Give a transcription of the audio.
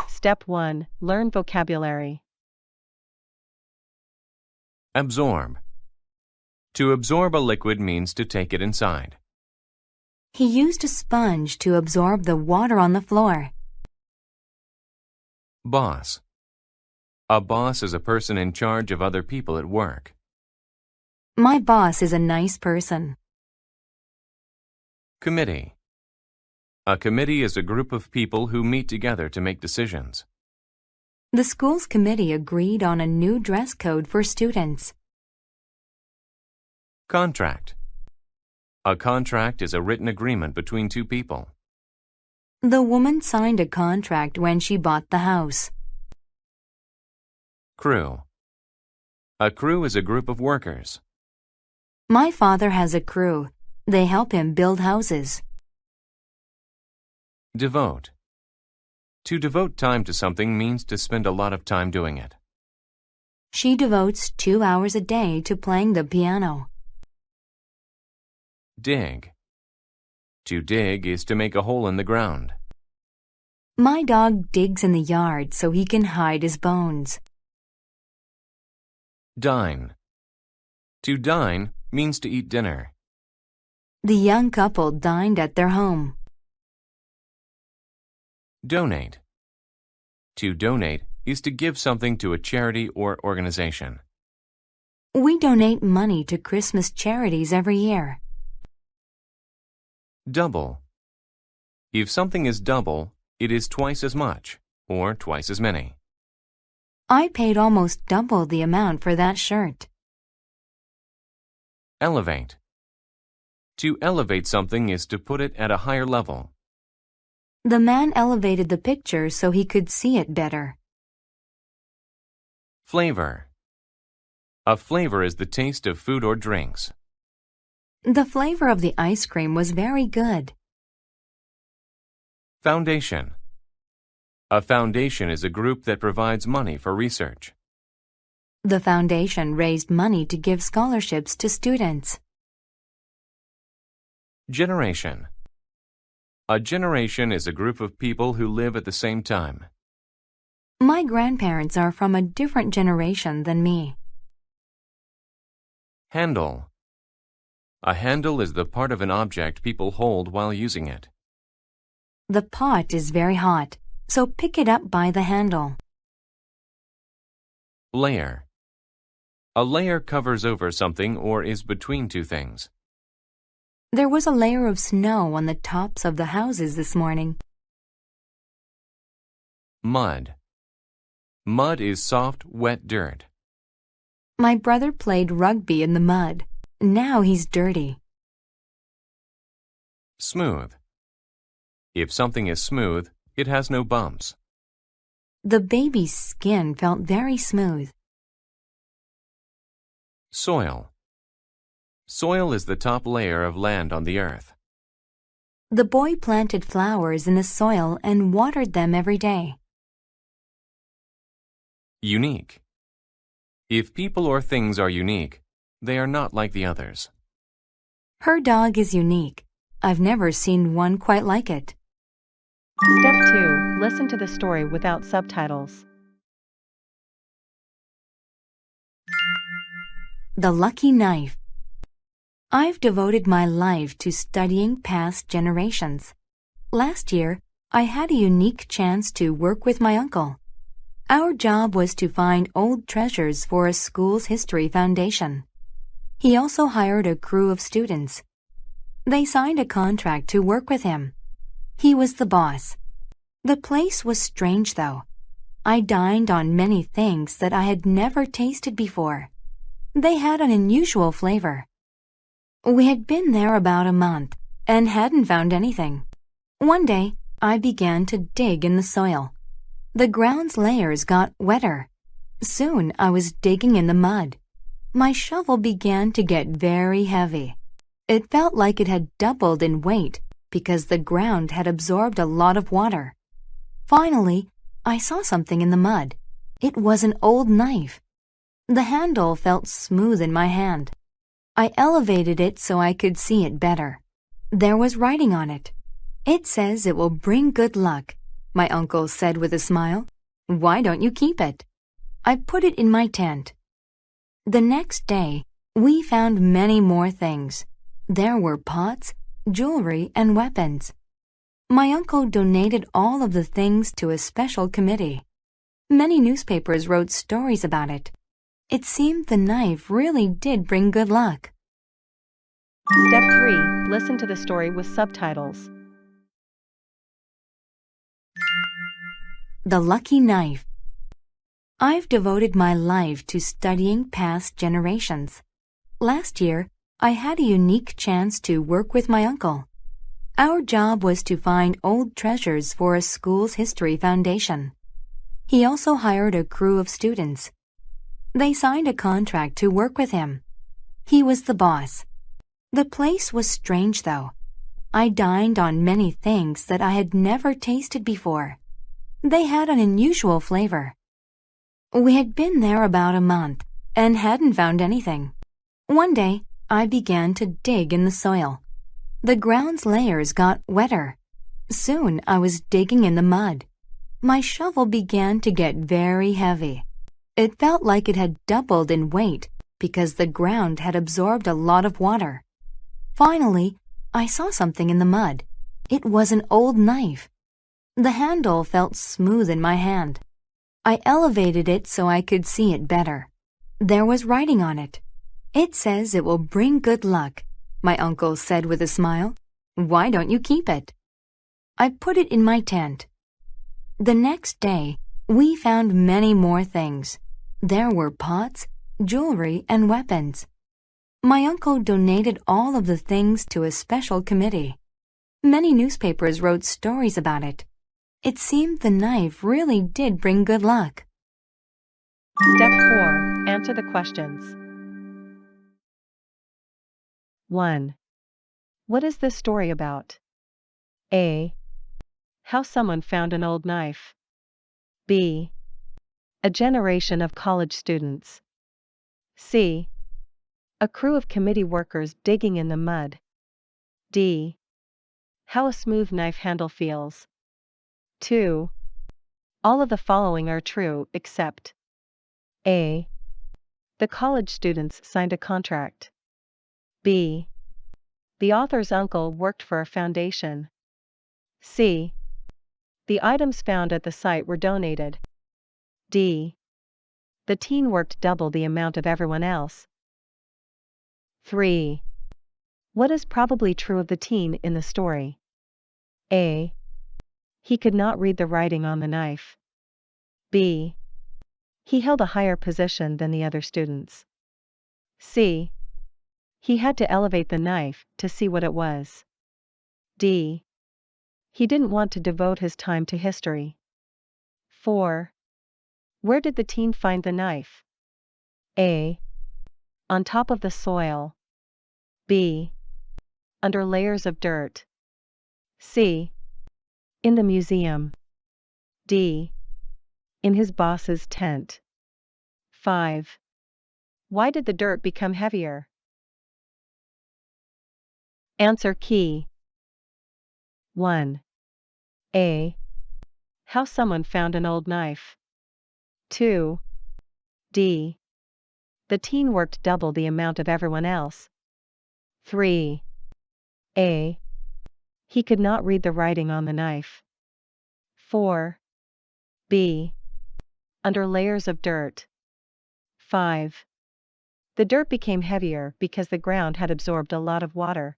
Step 1. Learn vocabulary. Absorb. To absorb a liquid means to take it inside. He used a sponge to absorb the water on the floor. Boss. A boss is a person in charge of other people at work. My boss is a nice person. Committee. A committee is a group of people who meet together to make decisions. The school's committee agreed on a new dress code for students. Contract. A contract is a written agreement between two people. The woman signed a contract when she bought the house. Crew. A crew is a group of workers. My father has a crew. They help him build houses. Devote. To devote time to something means to spend a lot of time doing it. She devotes 2 hours a day to playing the piano. Dig. To dig is to make a hole in the ground. My dog digs in the yard so he can hide his bones. Dine. To dine means to eat dinner. The young couple dined at their home. Donate. To donate is to give something to a charity or organization. We donate money to Christmas charities every year. Double. If something is double, it is twice as much, or twice as many. I paid almost double the amount for that shirt. Elevate. To elevate something is to put it at a higher level. The man elevated the picture so he could see it better. Flavor. A flavor is the taste of food or drinks. The flavor of the ice cream was very good. Foundation. A foundation is a group that provides money for research. The foundation raised money to give scholarships to students. Generation. A generation is a group of people who live at the same time. My grandparents are from a different generation than me. Handle. A handle is the part of an object people hold while using it. The pot is very hot, so pick it up by the handle. Layer. A layer covers over something or is between two things. There was a layer of snow on the tops of the houses this morning. Mud. Mud is soft, wet dirt. My brother played rugby in the mud. Now he's dirty. Smooth. If something is smooth, it has no bumps. The baby's skin felt very smooth. Soil. Soil is the top layer of land on the earth. The boy planted flowers in the soil and watered them every day. Unique. If people or things are unique, they are not like the others. Her dog is unique. I've never seen one quite like it. Step 2. Listen to the story without subtitles. The Lucky Knife. I've devoted my life to studying past generations. Last year, I had a unique chance to work with my uncle. Our job was to find old treasures for a school's history foundation. He also hired a crew of students. They signed a contract to work with him. He was the boss. The place was strange, though. I dined on many things that I had never tasted before. They had an unusual flavor. We had been there about a month and hadn't found anything. One day, I began to dig in the soil. The ground's layers got wetter. Soon, I was digging in the mud. My shovel began to get very heavy. It felt like it had doubled in weight because the ground had absorbed a lot of water. Finally, I saw something in the mud. It was an old knife. The handle felt smooth in my hand. I elevated it so I could see it better. There was writing on it. It says it will bring good luck, my uncle said with a smile. Why don't you keep it? I put it in my tent. The next day, we found many more things. There were pots, jewelry, and weapons. My uncle donated all of the things to a special committee. Many newspapers wrote stories about it. It seemed the knife really did bring good luck. Step 3. Listen to the story with subtitles. The Lucky Knife. I've devoted my life to studying past generations. Last year, I had a unique chance to work with my uncle. Our job was to find old treasures for a school's history foundation. He also hired a crew of students. They signed a contract to work with him. He was the boss. The place was strange, though. I dined on many things that I had never tasted before. They had an unusual flavor. We had been there about a month and hadn't found anything. One day, I began to dig in the soil. The ground's layers got wetter. Soon, I was digging in the mud. My shovel began to get very heavy. It felt like it had doubled in weight because the ground had absorbed a lot of water. Finally, I saw something in the mud. It was an old knife. The handle felt smooth in my hand. I elevated it so I could see it better. There was writing on it. It says it will bring good luck, my uncle said with a smile. Why don't you keep it? I put it in my tent. The next day, we found many more things. There were pots, jewelry, and weapons. My uncle donated all of the things to a special committee. Many newspapers wrote stories about it. It seemed the knife really did bring good luck. Step 4. Answer the questions. 1. What is this story about? A. How someone found an old knife. B. A generation of college students. C. A crew of committee workers digging in the mud. D. How a smooth knife handle feels. 2. All of the following are true except A. The college students signed a contract. B. The author's uncle worked for a foundation. C. The items found at the site were donated. D. The teen worked double the amount of everyone else. 3. What is probably true of the teen in the story? A. He could not read the writing on the knife. B. He held a higher position than the other students. C. He had to elevate the knife to see what it was. D. He didn't want to devote his time to history. 4. Where did the teen find the knife? A. On top of the soil. B. Under layers of dirt. C. In the museum. D. In his boss's tent. 5. Why did the dirt become heavier? Answer key. 1. A. How someone found an old knife. 2. D. The teen worked double the amount of everyone else. 3. A. He could not read the writing on the knife. 4. B. Under layers of dirt. 5. The dirt became heavier because the ground had absorbed a lot of water.